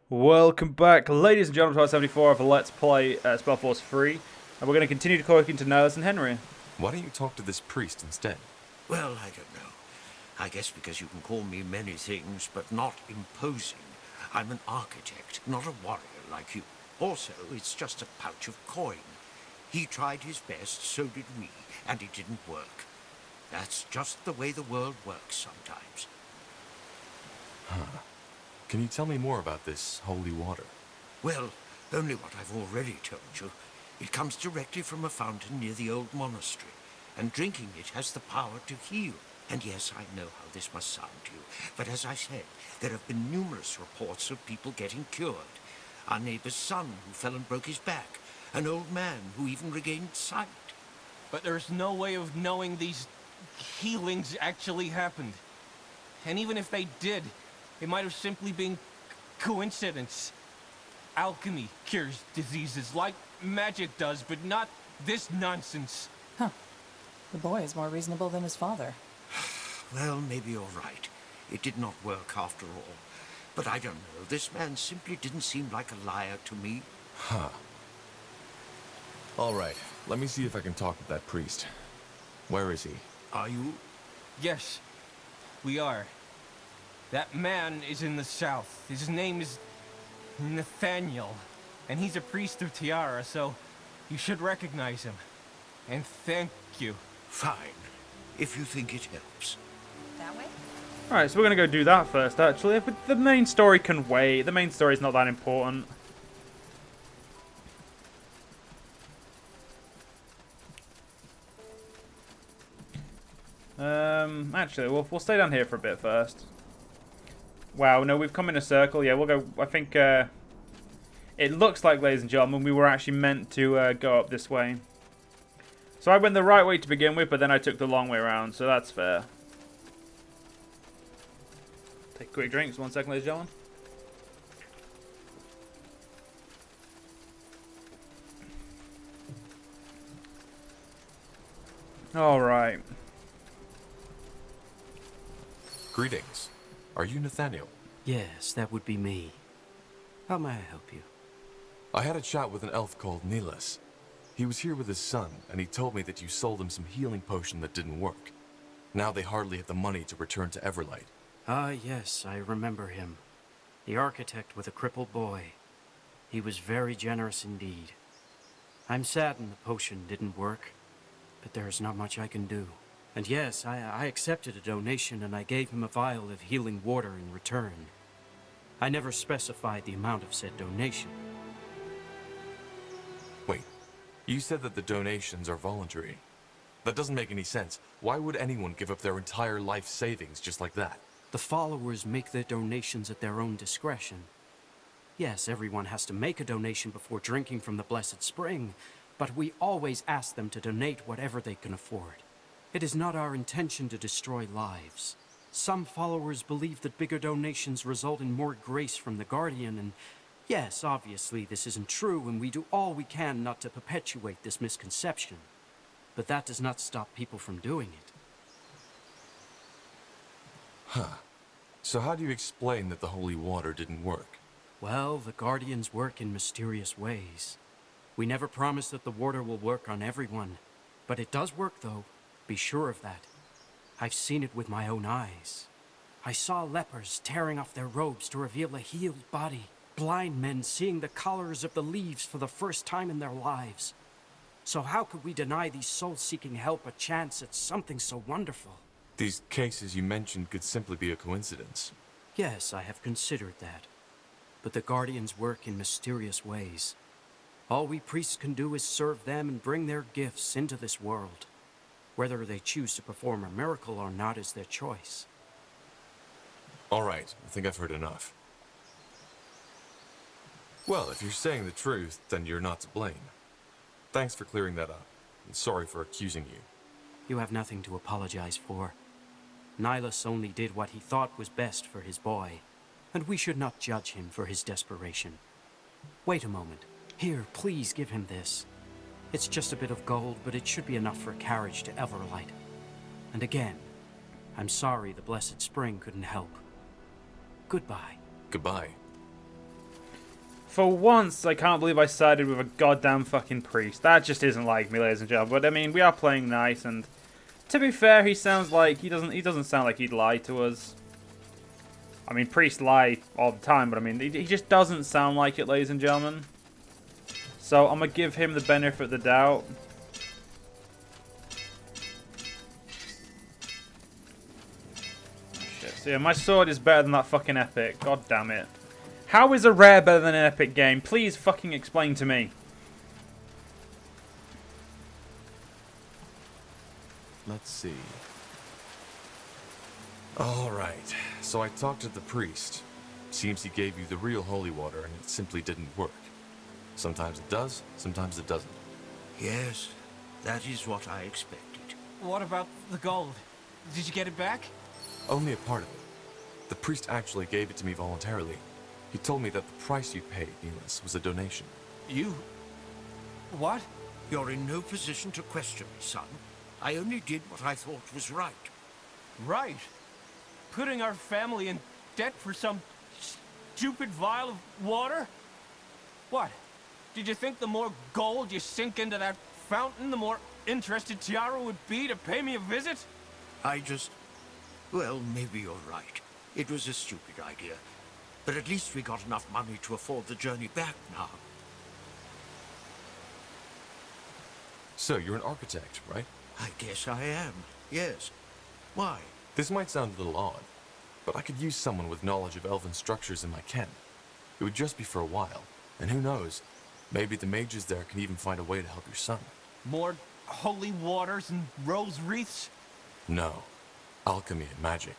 Welcome back, ladies and gentlemen, to 74 of Let's Play SpellForce 3. And we're going to continue talking to Nihilus and Henry. Why don't you talk to this priest instead? Well, I don't know. I guess because you can call me many things, but not imposing. I'm an architect, not a warrior like you. Also, it's just a pouch of coin. He tried his best, so did we, and it didn't work. That's just the way the world works sometimes. Huh. Can you tell me more about this holy water? Well, only what I've already told you. It comes directly from a fountain near the old monastery, and drinking it has the power to heal. And yes, I know how this must sound to you, but as I said, there have been numerous reports of people getting cured. Our neighbor's son who fell and broke his back, an old man who even regained sight. But there's no way of knowing these healings actually happened. And even if they did, it might have simply been coincidence. Alchemy cures diseases like magic does, but not this nonsense. Huh. The boy is more reasonable than his father. Well, maybe you're right. It did not work after all. But I don't know. This man simply didn't seem like a liar to me. Huh. All right, let me see if I can talk with that priest. Where is he? Are you? Yes, we are. That man is in the south. His name is Nathaniel, and he's a priest of Tiara, so you should recognize him. And thank you. Fine, if you think it helps. That way? Alright, so we're going to go do that first, actually. But the main story can wait. The main story's not that important. Actually, we'll stay down here for a bit first. Wow, no, we've come in a circle. Yeah, we'll go. I think it looks like, ladies and gentlemen, we were actually meant to go up this way. So I went the right way to begin with, but then I took the long way around, so that's fair. Take quick drinks. 1 second, ladies and gentlemen. All right. Greetings. Are you Nathaniel? Yes, that would be me. How may I help you? I had a chat with an elf called Nihilus. He was here with his son, and he told me that you sold him some healing potion that didn't work. Now they hardly have the money to return to Everlight. Ah, yes, I remember him. The architect with a crippled boy. He was very generous indeed. I'm saddened the potion didn't work, but there is not much I can do. And yes, I accepted a donation and I gave him a vial of healing water in return. I never specified the amount of said donation. Wait, you said that the donations are voluntary. That doesn't make any sense. Why would anyone give up their entire life savings just like that? The followers make their donations at their own discretion. Yes, everyone has to make a donation before drinking from the Blessed Spring, but we always ask them to donate whatever they can afford. It is not our intention to destroy lives. Some followers believe that bigger donations result in more grace from the Guardian, and yes, obviously this isn't true, and we do all we can not to perpetuate this misconception. But that does not stop people from doing it. Huh. So how do you explain that the holy water didn't work? Well, the Guardians work in mysterious ways. We never promise that the water will work on everyone, but it does work though. Be sure of that. I've seen it with my own eyes. I saw lepers tearing off their robes to reveal a healed body. Blind men seeing the colors of the leaves for the first time in their lives. So how could we deny these souls-seeking help a chance at something so wonderful? These cases you mentioned could simply be a coincidence. Yes, I have considered that. But the Guardians work in mysterious ways. All we priests can do is serve them and bring their gifts into this world. Whether they choose to perform a miracle or not is their choice. All right, I think I've heard enough. Well, if you're saying the truth, then you're not to blame. Thanks for clearing that up, and sorry for accusing you. You have nothing to apologize for. Nihilus only did what he thought was best for his boy, and we should not judge him for his desperation. Wait a moment. Here, please give him this. It's just a bit of gold, but it should be enough for a carriage to Everlight. And again, I'm sorry the Blessed Spring couldn't help. Goodbye. Goodbye. For once, I can't believe I sided with a goddamn fucking priest. That just isn't like me, ladies and gentlemen. But I mean, we are playing nice, and to be fair, he sounds like he doesn't sound like he'd lie to us. I mean, priests lie all the time, but I mean, he just doesn't sound like it, ladies and gentlemen. So I'm gonna give him the benefit of the doubt. Oh, shit. So yeah, my sword is better than that fucking epic. God damn it. How is a rare better than an epic game? Please fucking explain to me. Let's see. Alright, so I talked to the priest. Seems he gave you the real holy water and it simply didn't work. Sometimes it does, sometimes it doesn't. Yes, that is what I expected. What about the gold? Did you get it back? Only a part of it. The priest actually gave it to me voluntarily. He told me that the price you paid, Neelis, was a donation. You... what? You're in no position to question me, son. I only did what I thought was right. Right. Putting our family in debt for some stupid vial of water? What? Did you think the more gold you sink into that fountain, the more interested Tiara would be to pay me a visit? Well, maybe you're right. It was a stupid idea. But at least we got enough money to afford the journey back now. So, you're an architect, right? I guess I am, yes. Why? This might sound a little odd, but I could use someone with knowledge of elven structures in my ken. It would just be for a while, and who knows, maybe the mages there can even find a way to help your son. More holy waters and rose wreaths? No. Alchemy and magic.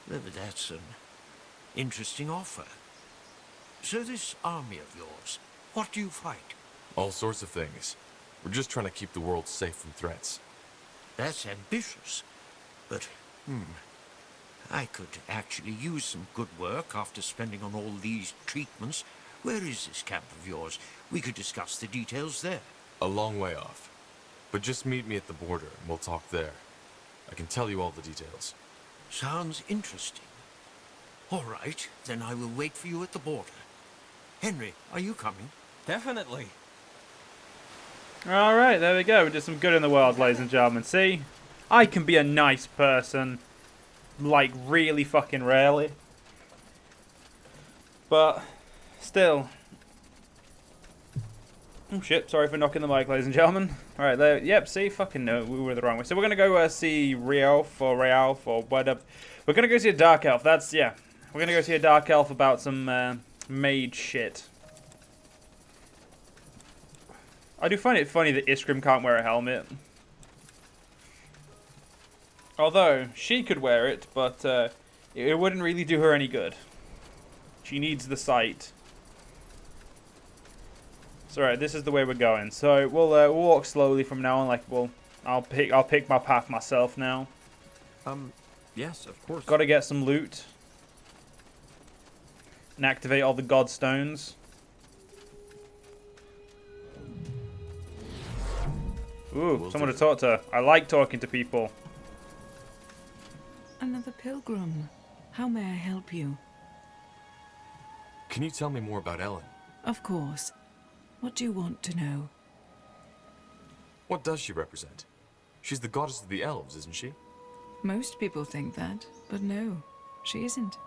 That's an interesting offer. So this army of yours, what do you fight? All sorts of things. We're just trying to keep the world safe from threats. That's ambitious. But, I could actually use some good work after spending on all these treatments. Where is this camp of yours? We could discuss the details there. A long way off. But just meet me at the border and we'll talk there. I can tell you all the details. Sounds interesting. All right, then I will wait for you at the border. Henry, are you coming? Definitely. Alright, there we go. We did some good in the world, ladies and gentlemen. See? I can be a nice person. Like, really fucking rarely. But, still. Oh shit, sorry for knocking the mic, ladies and gentlemen. Alright, there. Yep, see? Fucking no, we were the wrong way. So we're gonna go see Realf or whatever. We're gonna go see a Dark Elf. That's, yeah. We're gonna go see a Dark Elf about some mage shit. I do find it funny that Iskrim can't wear a helmet. Although, she could wear it, but it wouldn't really do her any good. She needs the sight. So right, this is the way we're going. So we'll walk slowly from now on. Like, I'll pick my path myself now. Yes, of course. Got to get some loot and activate all the god stones. Ooh, someone to talk to. I like talking to people. Another pilgrim. How may I help you? Can you tell me more about Ellen? Of course. What do you want to know? What does she represent? She's the goddess of the elves, isn't she? Most people think that, but no, she isn't.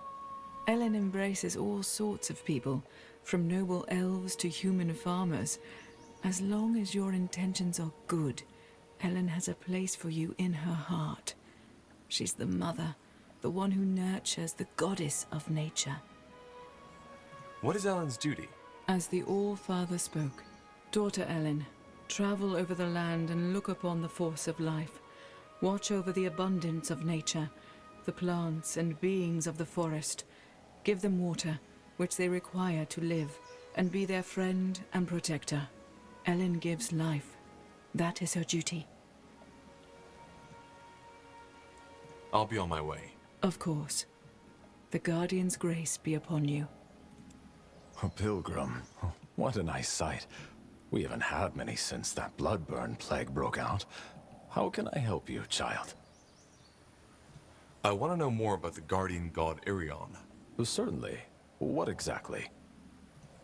Ellen embraces all sorts of people, from noble elves to human farmers. As long as your intentions are good, Ellen has a place for you in her heart. She's the mother, the one who nurtures, the goddess of nature. What is Ellen's duty? As the All-Father spoke, daughter Ellen, travel over the land and look upon the force of life. Watch over the abundance of nature, the plants and beings of the forest. Give them water, which they require to live, and be their friend and protector. Ellen gives life. That is her duty. I'll be on my way. Of course. The Guardian's grace be upon you. A pilgrim. What a nice sight. We haven't had many since that Bloodburn plague broke out. How can I help you, child? I want to know more about the guardian god Irion. Well, certainly. What exactly?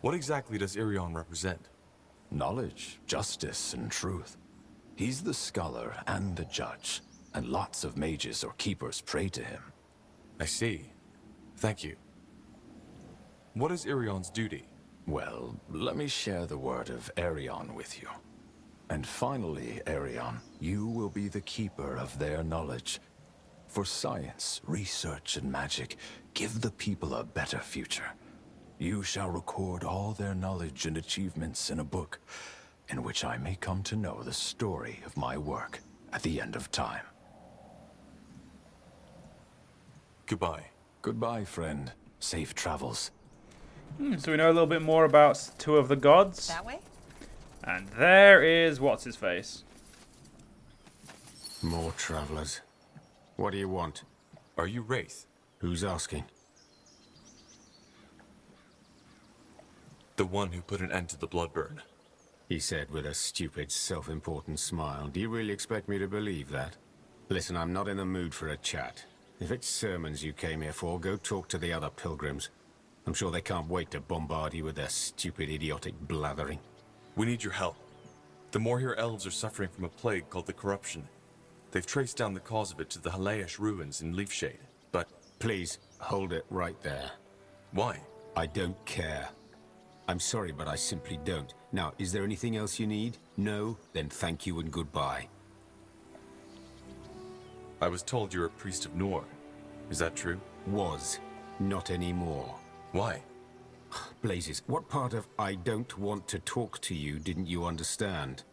What exactly does Irion represent? Knowledge, justice, and truth. He's the scholar and the judge, and lots of mages or keepers pray to him. I see. Thank you. What is Irion's duty? Well, let me share the word of Arion with you. And finally, Arion, you will be the keeper of their knowledge. For science, research, and magic, give the people a better future. You shall record all their knowledge and achievements in a book, in which I may come to know the story of my work at the end of time. Goodbye. Goodbye, friend. Safe travels. So we know a little bit more about two of the gods. That way? And there is what's-his-face. More travelers. What do you want? Are you Wraith? Who's asking? The one who put an end to the Bloodburn. He said with a stupid, self-important smile. Do you really expect me to believe that? Listen, I'm not in the mood for a chat. If it's sermons you came here for, go talk to the other pilgrims. I'm sure they can't wait to bombard you with their stupid, idiotic blathering. We need your help. The Morhir elves are suffering from a plague called the Corruption. They've traced down the cause of it to the Halayish ruins in Leafshade, but... Please, hold it right there. Why? I don't care. I'm sorry, but I simply don't. Now, is there anything else you need? No? Then thank you and goodbye. I was told you're a priest of Nor. Is that true? Was. Not anymore. Why? Blazes, what part of I don't want to talk to you didn't you understand?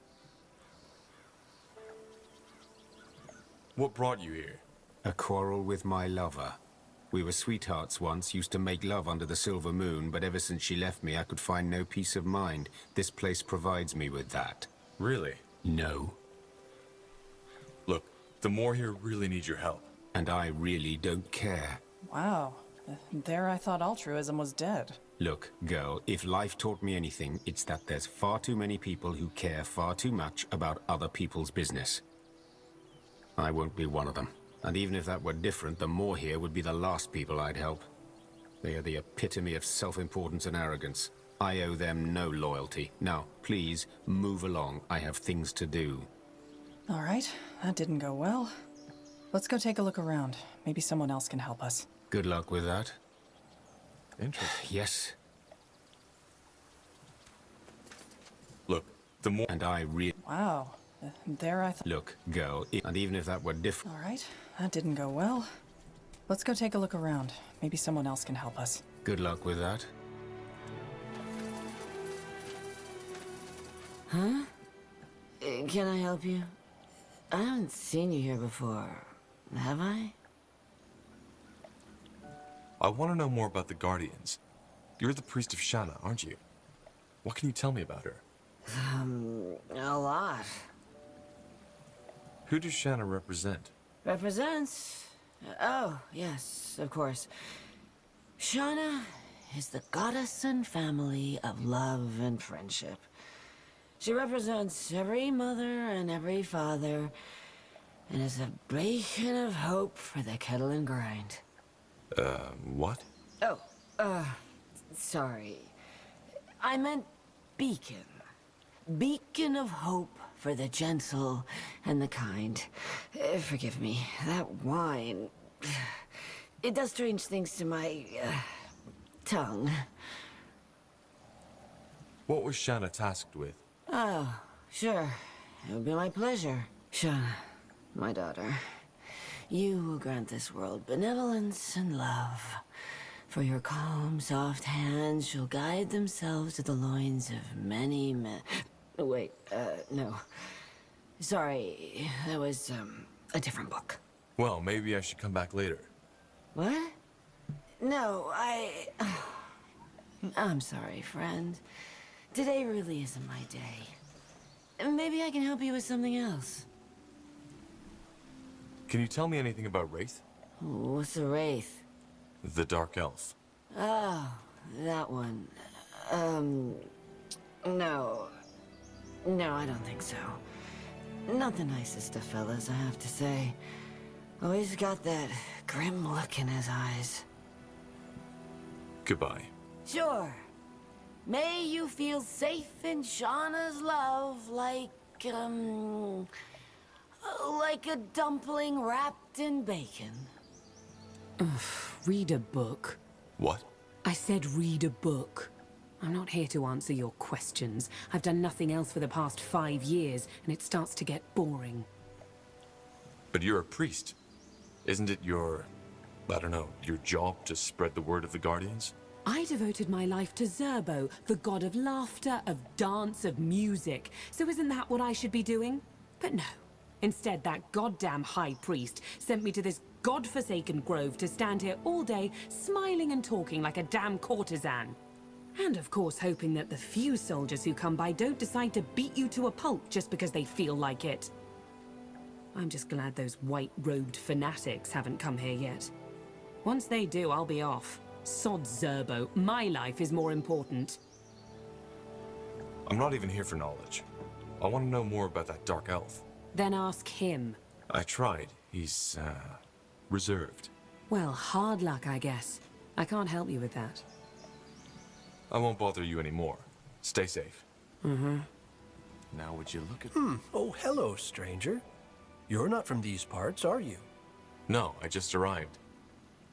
What brought you here? A quarrel with my lover. We were sweethearts once, used to make love under the silver moon, but ever since she left me, I could find no peace of mind. This place provides me with that. Really? No. Look, the Morhir really need your help. And I really don't care. Wow. There I thought altruism was dead. Look, girl, if life taught me anything, it's that there's far too many people who care far too much about other people's business. I won't be one of them. And even if that were different, the Morhir would be the last people I'd help. They are the epitome of self-importance and arrogance. I owe them no loyalty. Now, please, move along. I have things to do. All right, that didn't go well. Let's go take a look around. Maybe someone else can help us. Good luck with that. Interesting. Yes. Look, the more... And I really... Wow. There I thought... Look, girl, and even if that were different... All right, that didn't go well. Let's go take a look around. Maybe someone else can help us. Good luck with that. Huh? Can I help you? I haven't seen you here before, have I? I want to know more about the Guardians. You're the priest of Shanna, aren't you? What can you tell me about her? A lot. Who does Shanna represent? Represents? Oh, yes, of course. Shanna is the goddess and family of love and friendship. She represents every mother and every father, and is a beacon of hope for the kettle and grind. What? Oh, sorry. I meant beacon. Beacon of hope for the gentle and the kind. Forgive me, that wine... It does strange things to my... tongue. What was Shanna tasked with? Oh, sure. It would be my pleasure. Shanna, my daughter. You will grant this world benevolence and love. For your calm, soft hands shall guide themselves to the loins of many men. Wait, no. Sorry, that was, a different book. Well, maybe I should come back later. What? No, I'm sorry, friend. Today really isn't my day. Maybe I can help you with something else. Can you tell me anything about Wraith? What's a wraith? The Dark Elf. Oh, that one. No. No, I don't think so. Not the nicest of fellas, I have to say. Always got that grim look in his eyes. Goodbye. Sure. May you feel safe in Shauna's love like a dumpling wrapped in bacon. Read a book. What? I said read a book. I'm not here to answer your questions. I've done nothing else for the past 5 years, and it starts to get boring. But you're a priest. Isn't it your, I don't know, your job to spread the word of the Guardians? I devoted my life to Zerbo, the god of laughter, of dance, of music. So isn't that what I should be doing? But no. Instead, that goddamn high priest sent me to this godforsaken grove to stand here all day, smiling and talking like a damn courtesan. And of course hoping that the few soldiers who come by don't decide to beat you to a pulp just because they feel like it. I'm just glad those white-robed fanatics haven't come here yet. Once they do, I'll be off. Sod Zerbo, my life is more important. I'm not even here for knowledge. I want to know more about that dark elf. Then ask him. I tried. He's, reserved. Well, hard luck, I guess. I can't help you with that. I won't bother you anymore. Stay safe. Mm-hmm. Now would you look at... Oh, hello, stranger. You're not from these parts, are you? No, I just arrived.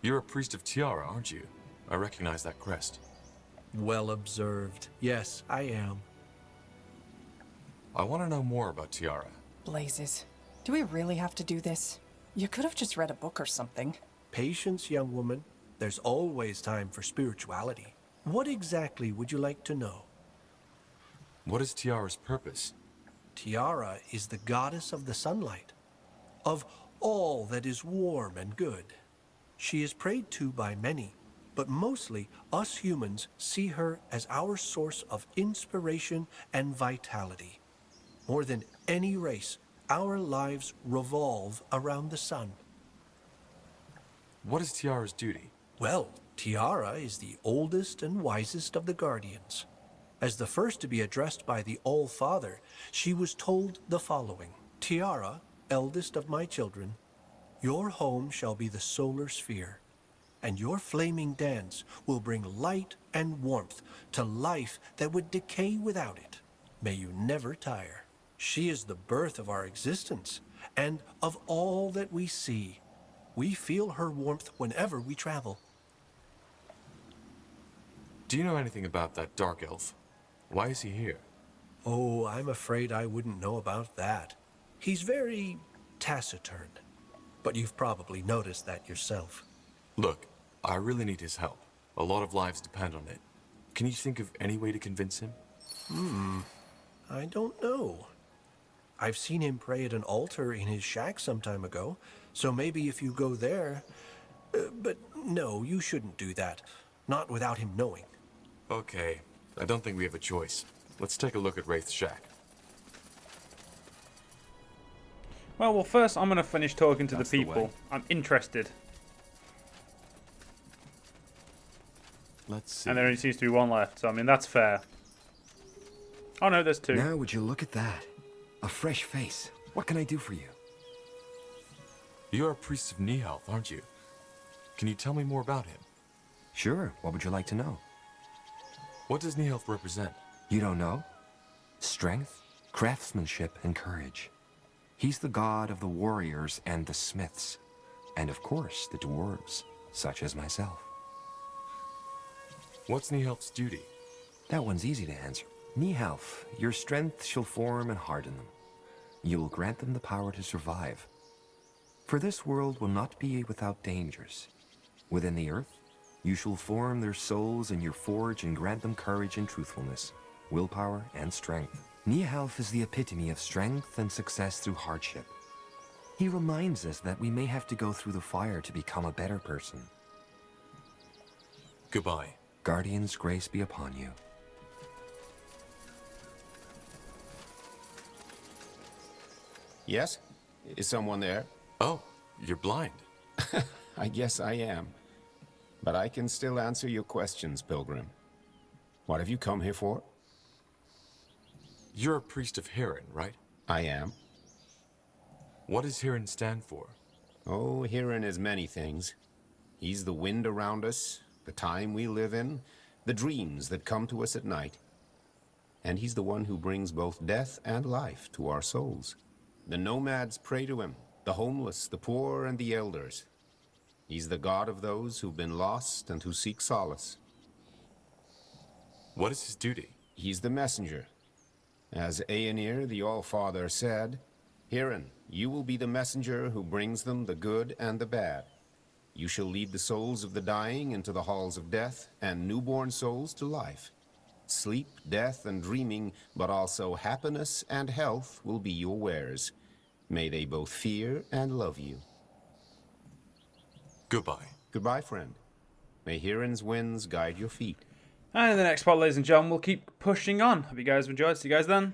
You're a priest of Tiara, aren't you? I recognize that crest. Well observed. Yes, I am. I want to know more about Tiara. Blazes. Do we really have to do this? You could have just read a book or something. Patience, young woman. There's always time for spirituality. What exactly would you like to know? What is Tiara's purpose? Tiara is the goddess of the sunlight, of all that is warm and good. She is prayed to by many, but mostly us humans see her as our source of inspiration and vitality. More than any race, our lives revolve around the sun. What is Tiara's duty? Well, Tiara is the oldest and wisest of the Guardians. As the first to be addressed by the All-Father, she was told the following. Tiara, eldest of my children, your home shall be the solar sphere, and your flaming dance will bring light and warmth to life that would decay without it. May you never tire. She is the birth of our existence, and of all that we see. We feel her warmth whenever we travel. Do you know anything about that dark elf? Why is he here? Oh, I'm afraid I wouldn't know about that. He's very taciturn. But you've probably noticed that yourself. Look, I really need his help. A lot of lives depend on it. Can you think of any way to convince him? I don't know. I've seen him pray at an altar in his shack some time ago, so maybe if you go there... but no, you shouldn't do that. Not without him knowing. Okay, I don't think we have a choice. Let's take a look at Wraith's shack. Well, first I'm going to finish talking to That's the the people. way. I'm interested. Let's see. And there only seems to be one left, so I mean, that's fair. Oh no, there's two. Now would you look at that? A fresh face. What can I do for you? You're a priest of Nihalf, aren't you? Can you tell me more about him? Sure, what would you like to know? What does Nihalf represent? You don't know? Strength, craftsmanship, and courage. He's the god of the warriors and the smiths. And of course, the dwarves, such as myself. What's Nihalf's duty? That one's easy to answer. Nihalf, your strength shall form and harden them. You will grant them the power to survive. For this world will not be without dangers. Within the earth, you shall form their souls in your forge and grant them courage and truthfulness, willpower and strength. Nihalf is the epitome of strength and success through hardship. He reminds us that we may have to go through the fire to become a better person. Goodbye. Guardian's grace be upon you. Yes? Is someone there? Oh, you're blind. I guess I am. But I can still answer your questions, Pilgrim. What have you come here for? You're a priest of Hirin, right? I am. What does Hirin stand for? Oh, Hirin is many things. He's the wind around us, the time we live in, the dreams that come to us at night. And he's the one who brings both death and life to our souls. The nomads pray to him, the homeless, the poor, and the elders. He's the god of those who've been lost and who seek solace. What is his duty? He's the messenger. As Aonir, the All-Father, said, Hirin, you will be the messenger who brings them the good and the bad. You shall lead the souls of the dying into the halls of death, and newborn souls to life. Sleep, death, and dreaming, but also happiness and health will be your wares. May they both fear and love you. Goodbye. Goodbye, friend. May Hirin's winds guide your feet. And in the next part, ladies and gentlemen, we'll keep pushing on. Hope you guys have enjoyed. See you guys then.